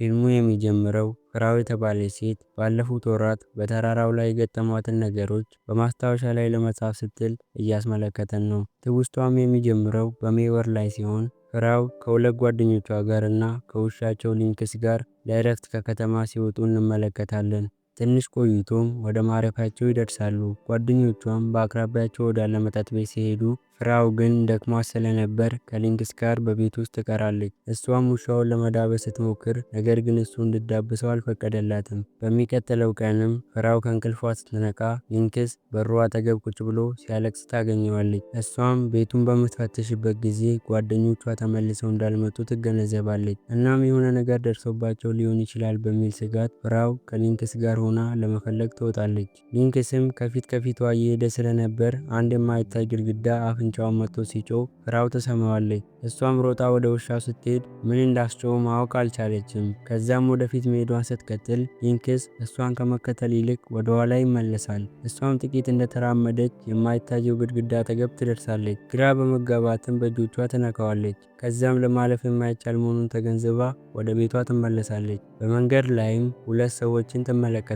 ፊልሙ የሚጀምረው ፍራው የተባለች ሴት ባለፉት ወራት በተራራው ላይ የገጠሟትን ነገሮች በማስታወሻ ላይ ለመጻፍ ስትል እያስመለከተን ነው። ትውስቷም የሚጀምረው በሜይ ወር ላይ ሲሆን ፍራው ከሁለት ጓደኞቿ ጋር እና ከውሻቸው ሊንክስ ጋር ለእረፍት ከከተማ ሲወጡ እንመለከታለን። ትንሽ ቆይቶም ወደ ማረፊያቸው ይደርሳሉ። ጓደኞቿም በአቅራቢያቸው ወዳለ መጠጥ ቤት ሲሄዱ ፍራው ግን ደክሟት ስለነበር ከሊንክስ ጋር በቤት ውስጥ ትቀራለች። እሷም ውሻውን ለመዳበስ ስትሞክር ነገር ግን እሱ እንድዳብሰው አልፈቀደላትም። በሚቀጥለው ቀንም ፍራው ከእንቅልፏ ስትነቃ ሊንክስ በሩ አጠገብ ቁጭ ብሎ ሲያለቅስ ታገኘዋለች። እሷም ቤቱን በምትፈትሽበት ጊዜ ጓደኞቿ ተመልሰው እንዳልመጡ ትገነዘባለች። እናም የሆነ ነገር ደርሶባቸው ሊሆን ይችላል በሚል ስጋት ፍራው ከሊንክስ ጋር ሆና ለመፈለግ ትወጣለች። ሊንክስም ከፊት ከፊቷ እየሄደ ስለነበር አንድ የማይታይ ግድግዳ አፍንጫውን መጥቶ ሲጮህ ፍራው ትሰማዋለች። እሷም ሮጣ ወደ ውሻው ስትሄድ ምን እንዳስጮኸው ማወቅ አልቻለችም። ከዛም ወደፊት መሄዷን ስትቀጥል ሊንክስ እሷን ከመከተል ይልቅ ወደ ኋላ ይመለሳል። እሷም ጥቂት እንደተራመደች የማይታየው ግድግዳ አጠገብ ትደርሳለች። ግራ በመጋባትም በእጆቿ ትነካዋለች። ከዛም ለማለፍ የማይቻል መሆኑን ተገንዝባ ወደ ቤቷ ትመለሳለች። በመንገድ ላይም ሁለት ሰዎችን ትመለከታለች።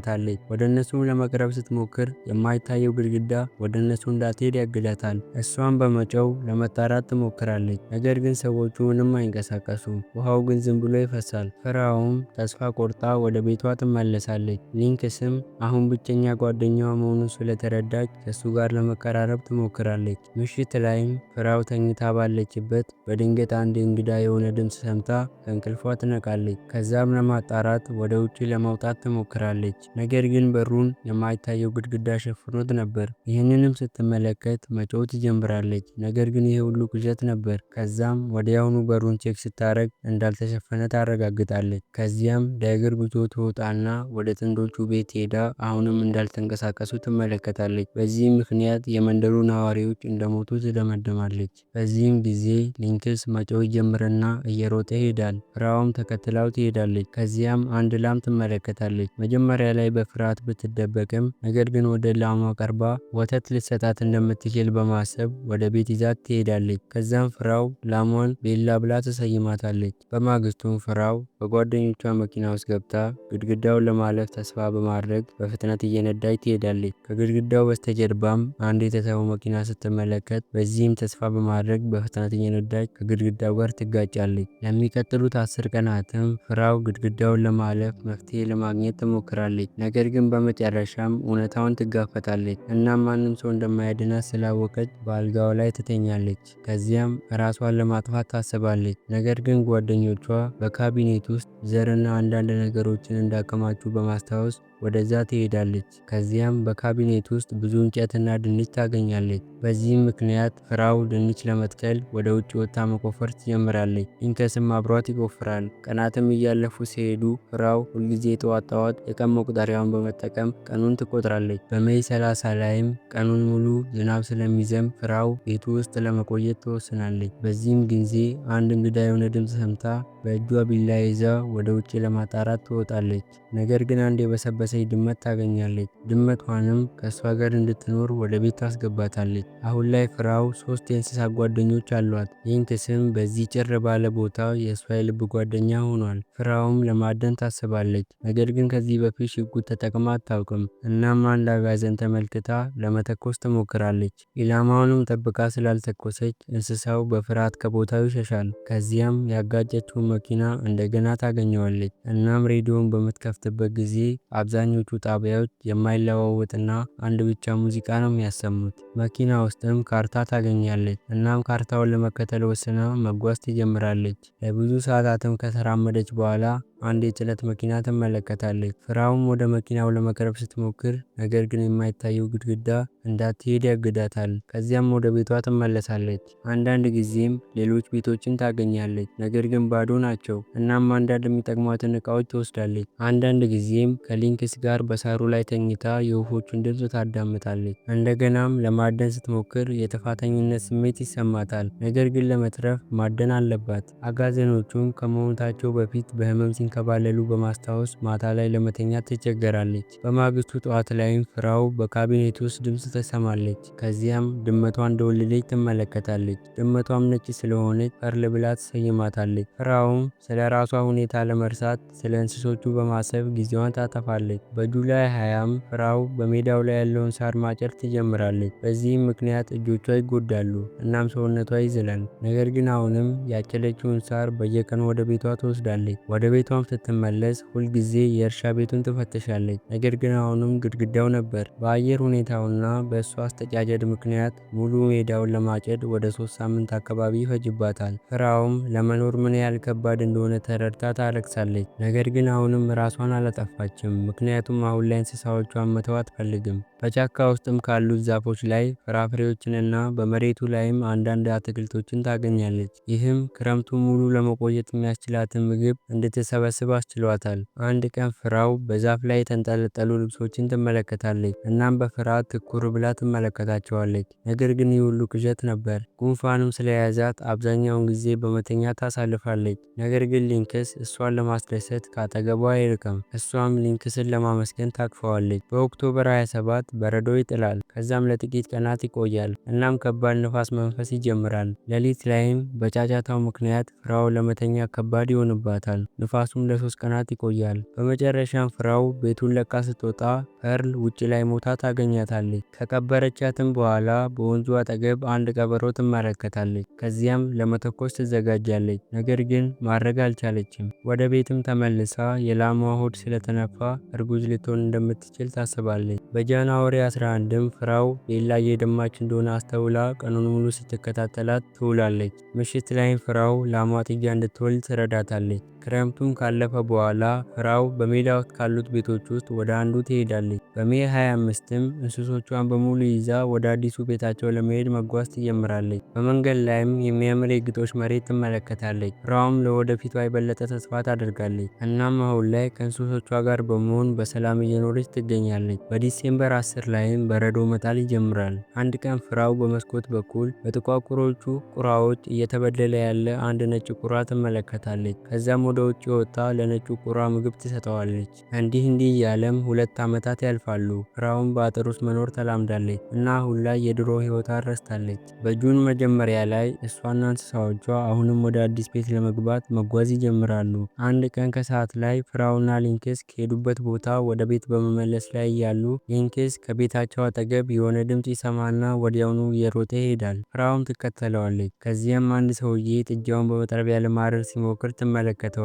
ወደ እነሱም ለመቅረብ ስትሞክር የማይታየው ግድግዳ ወደ እነሱ እንዳትሄድ ያግዳታል። እሷም በመጮህ ለመጣራት ትሞክራለች። ነገር ግን ሰዎቹ ምንም አይንቀሳቀሱም። ውሃው ግን ዝም ብሎ ይፈሳል። ፍራውም ተስፋ ቆርጣ ወደ ቤቷ ትመለሳለች። ሊንክስም አሁን ብቸኛ ጓደኛዋ መሆኑን ስለተረዳች ከእሱ ጋር ለመቀራረብ ትሞክራለች። ምሽት ላይም ፍራው ተኝታ ባለችበት በድንገት አንድ እንግዳ የሆነ ድምፅ ሰምታ ከእንቅልፏ ትነቃለች። ከዛም ለማጣራት ወደ ውጭ ለመውጣት ትሞክራለች። ነገር ግን በሩን የማይታየው ግድግዳ ሸፍኖት ነበር። ይህንንም ስትመለከት መጮህ ትጀምራለች። ነገር ግን ይህ ሁሉ ቅዠት ነበር። ከዛም ወዲያውኑ በሩን ቼክ ስታረግ እንዳልተሸፈነ ታረጋግጣለች። ከዚያም ለእግር ጉዞ ትወጣና ወደ ጥንዶቹ ቤት ሄዳ አሁንም እንዳልተንቀሳቀሱ ትመለከታለች። በዚህም ምክንያት የመንደሩ ነዋሪዎች እንደሞቱ ትደመድማለች። በዚህም ጊዜ ሊንክስ መጮህ ይጀምርና እየሮጠ ይሄዳል። ፍራውም ተከትላው ትሄዳለች። ከዚያም አንድ ላም ትመለከታለች። መጀመሪያ ላይ በፍርሃት ብትደበቅም ነገር ግን ወደ ላሟ ቀርባ ወተት ልትሰጣት እንደምትችል በማሰብ ወደ ቤት ይዛት ትሄዳለች። ከዛም ፍራው ላሟን ቤላ ብላ ትሰይማታለች። በማግስቱም ፍራው በጓደኞቿ መኪና ውስጥ ገብታ ግድግዳውን ለማለፍ ተስፋ በማድረግ በፍጥነት እየነዳች ትሄዳለች። ከግድግዳው በስተጀርባም አንድ የተተወ መኪና ስትመለከት በዚህም ተስፋ በማድረግ በፍጥነት እየነዳች ከግድግዳው ጋር ትጋጫለች። ለሚቀጥሉት 10 ቀናትም ፍራው ግድግዳውን ለማለፍ መፍትሄ ለማግኘት ትሞክራለች። ነገር ግን በመጨረሻም እውነታውን ትጋፈጣለች እና ማንም ሰው እንደማያድናት ስላወቀች በአልጋው ላይ ትተኛለች። ከዚያም ራሷን ለማጥፋት ታስባለች። ነገር ግን ጓደኞቿ በካቢኔት ውስጥ ዘርና አንዳንድ ነገሮችን እንዳከማቹ በማስታወስ ወደዛ ትሄዳለች። ከዚያም በካቢኔት ውስጥ ብዙ እንጨትና ድንች ታገኛለች። በዚህም ምክንያት ፍራው ድንች ለመትከል ወደ ውጭ ወጥታ መቆፈር ትጀምራለች። ሊንክስም አብሯት ይቆፍራል። ቀናትም እያለፉ ሲሄዱ ፍራው ሁልጊዜ ጠዋት ጠዋት የቀን መቁጠሪያውን በመጠቀም ቀኑን ትቆጥራለች። በሜይ 30 ላይም ቀኑን ሙሉ ዝናብ ስለሚዘንብ ፍራው ቤቱ ውስጥ ለመቆየት ትወስናለች። በዚህም ጊዜ አንድ እንግዳ የሆነ ድምፅ ሰምታ በእጇ ቢላ ይዛ ወደ ውጭ ለማጣራት ትወጣለች። ነገር ግን አንድ የበሰበሰች ድመት ታገኛለች። ድመቷንም ከእሷ ጋር እንድትኖር ወደ ቤት ታስገባታለች። አሁን ላይ ፍራው 3 የእንስሳት ጓደኞች አሏት። ሊንክስም በዚህ ጭር ባለ ቦታ የእሷ የልብ ጓደኛ ሆኗል። ፍራውም ለማደን ታስባለች። ነገር ግን ከዚህ በፊት ሽጉጥ ተጠቅማ አታውቅም። እናም አንድ አጋዘን ተመልክታ ለመተኮስ ትሞክራለች። ኢላማውንም ጠብቃ ስላልተኮሰች እንስሳው በፍርሃት ከቦታው ይሸሻል። ከዚያም ያጋጨችውን መኪና እንደገና ታገኘዋለች። እናም ሬዲዮን በምትከፍትበት ጊዜ አብዛኞቹ ጣቢያዎች የማይለዋወጥና አንድ ብቻ ሙዚቃ ነው የሚያሰሙት። መኪና ውስጥም ካርታ ታገኛለች። እናም ካርታውን ለመከተል ወስና መጓዝ ትጀምራለች። ለብዙ ሰዓታትም ከተራመደች በኋላ አንድ የጭነት መኪና ትመለከታለች። ፍራውም ወደ መኪናው ለመቅረብ ስትሞክር ነገር ግን የማይታየው ግድግዳ እንዳትሄድ ያግዳታል። ከዚያም ወደ ቤቷ ትመለሳለች። አንዳንድ ጊዜም ሌሎች ቤቶችን ታገኛለች፣ ነገር ግን ባዶ ናቸው። እናም አንዳንድ የሚጠቅሟትን እቃዎች ትወስዳለች። አንዳንድ ጊዜም ከሊንክስ ጋር በሳሩ ላይ ተኝታ የወፎቹን ድምፅ ታዳምጣለች። እንደገናም ለማደን ስትሞክር የጥፋተኝነት ስሜት ይሰማታል። ነገር ግን ለመትረፍ ማደን አለባት። አጋዘኖቹም ከመሞታቸው በፊት በህመም ሲንከባለሉ በማስታወስ ማታ ላይ ለመተኛት ትቸገራለች። በማግስቱ ጠዋት ላይም ፍራው በካቢኔት ውስጥ ድምፅ ትሰማለች። ከዚያም ድመቷ እንደወለደች ትመለከታለች። ድመቷም ነጭ ስለሆነች ፐርል ብላ ትሰይማታለች። ፍራውም ስለ ራሷ ሁኔታ ለመርሳት ስለ እንስሶቹ በማሰብ ጊዜዋን ታጠፋለች። በጁላይ 20ም ፍራው በሜዳው ላይ ያለውን ሳር ማጨድ ትጀምራለች። በዚህም ምክንያት እጆቿ ይጎዳሉ እናም ሰውነቷ ይዝላል። ነገር ግን አሁንም ያጨደችውን ሳር በየቀኑ ወደ ቤቷ ትወስዳለች። ወደ ቤቷም ስትመለስ ሁልጊዜ የእርሻ ቤቱን ትፈትሻለች። ነገር ግን አሁንም ግድግዳው ነበር። በአየር ሁኔታውና በእሷ አስተጫጨድ ምክንያት ሙሉ ሜዳውን ለማጨድ ወደ 3 ሳምንት አካባቢ ይፈጅባታል። ፍራውም ለመኖር ምን ያህል ከባድ እንደሆነ ተረድታ ታለቅሳለች። ነገር ግን አሁንም ራሷን አላጠፋችም፣ ምክንያቱም አሁን ላይ እንስሳዎቿን መተው አትፈልግም። በጫካ ውስጥም ካሉት ዛፎች ላይ ፍራፍሬዎችንና በመሬቱ ላይም አንዳንድ አትክልቶችን ታገኛለች። ይህም ክረምቱ ሙሉ ለመቆየት የሚያስችላትን ምግብ እንድትሰበስብ አስችሏታል። አንድ ቀን ፍራው በዛፍ ላይ የተንጠለጠሉ ልብሶችን ትመለከታለች። እናም በፍርሃት ትኩር ብላ ትመለከታቸዋለች። ነገር ግን ይህ ሁሉ ቅዠት ነበር። ጉንፋንም ስለያዛት አብዛኛውን ጊዜ በመተኛ ታሳልፋለች። ነገር ግን ሊንክስ እሷን ለማስደሰት ካጠገቧ አይርቅም። እሷም ሊንክስን ለማመስገን ታቅፈዋለች። በኦክቶበር 27 በረዶ ይጥላል። ከዛም ለጥቂት ቀናት ይቆያል። እናም ከባድ ንፋስ መንፈስ ይጀምራል። ሌሊት ላይም በጫጫታው ምክንያት ፍራው ለመተኛ ከባድ ይሆንባታል። ንፋሱም ለ3 ቀናት ይቆያል። በመጨረሻም ፍራው ቤቱን ለቃ ስትወጣ ፐርል ውጭ ላይ ሞታ ታገኛታለች። ከቀበረቻትም በኋላ በወንዙ አጠገብ አንድ ቀበሮ ትመለከታለች። ከዚያም ለመተኮስ ትዘጋጃለች። ነገር ግን ማድረግ አልቻለችም። ወደ ቤትም ተመልሳ የላሟ ሆድ ስለተነፋ እርጉዝ ልትሆን እንደምትችል ታስባለች። በጃንዋሪ 11ም ፍራው ቤላ እየደማች እንደሆነ አስተውላ ቀኑን ሙሉ ስትከታተላት ትውላለች። ምሽት ላይም ፍራው ላሟ ጥጃ እንድትወልድ ትረዳታለች። ክረምቱም ካለፈ በኋላ ፍራው በሜዳ ውስጥ ካሉት ቤቶች ውስጥ ወደ አንዱ ትሄዳለች። በሜ 25ም እንስሶቿን በሙሉ ይዛ ወደ አዲሱ ቤታቸው ለመሄድ መጓዝ ትጀምራለች። በመንገድ ላይም የሚያምር የግጦሽ መሬት ትመለከታለች። ፍራውም ለወደፊቷ የበለጠ ተስፋ ታደርጋለች። እናም አሁን ላይ ከእንስሶቿ ጋር በመሆን በሰላም እየኖረች ትገኛለች። በዲሴምበር 10 ላይም በረዶ መጣል ይጀምራል። አንድ ቀን ፍራው በመስኮት በኩል በጥቋቁሮቹ ቁራዎች እየተበደለ ያለ አንድ ነጭ ቁራ ትመለከታለች። ከዛም ወደ ውጭ ወጥታ ለነጩ ቁራ ምግብ ትሰጠዋለች። እንዲህ እያለም 2 ዓመታት ያልፋሉ። ፍራውም በአጥር ውስጥ መኖር ተላምዳለች እና አሁን ላይ የድሮ ሕይወቷን ረስታለች። በጁን መጀመሪያ ላይ እሷና እንስሳዎቿ አሁንም ወደ አዲስ ቤት ለመግባት መጓዝ ይጀምራሉ። አንድ ቀን ከሰዓት ላይ ፍራውና ሊንክስ ከሄዱበት ቦታ ወደ ቤት በመመለስ ላይ እያሉ ሊንክስ ከቤታቸው አጠገብ የሆነ ድምፅ ይሰማና ወዲያውኑ እየሮጠ ይሄዳል። ፍራውም ትከተለዋለች። ከዚያም አንድ ሰውዬ ጥጃውን በመጥረቢያ ለማረድ ሲሞክር ትመለከተዋለች።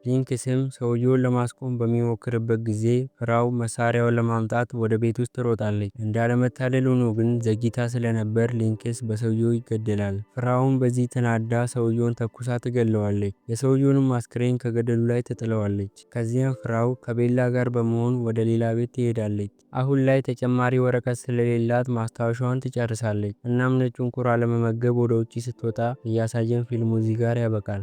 ሊንክስም ሰውየውን ለማስቆም በሚሞክርበት ጊዜ ፍራው መሳሪያውን ለማምጣት ወደ ቤት ውስጥ ትሮጣለች። እንዳለመታደል ሆኖ ግን ዘግይታ ስለነበር ሊንክስ በሰውየው ይገደላል። ፍራውም በዚህ ተናዳ ሰውየውን ተኩሳ ትገለዋለች። የሰውየውንም አስክሬን ከገደሉ ላይ ትጥለዋለች። ከዚያም ፍራው ከቤላ ጋር በመሆን ወደ ሌላ ቤት ትሄዳለች። አሁን ላይ ተጨማሪ ወረቀት ስለሌላት ማስታወሻዋን ትጨርሳለች። እናም ነጩን ቁራ ለመመገብ ወደ ውጭ ስትወጣ እያሳየን ፊልሙ እዚህ ጋር ያበቃል።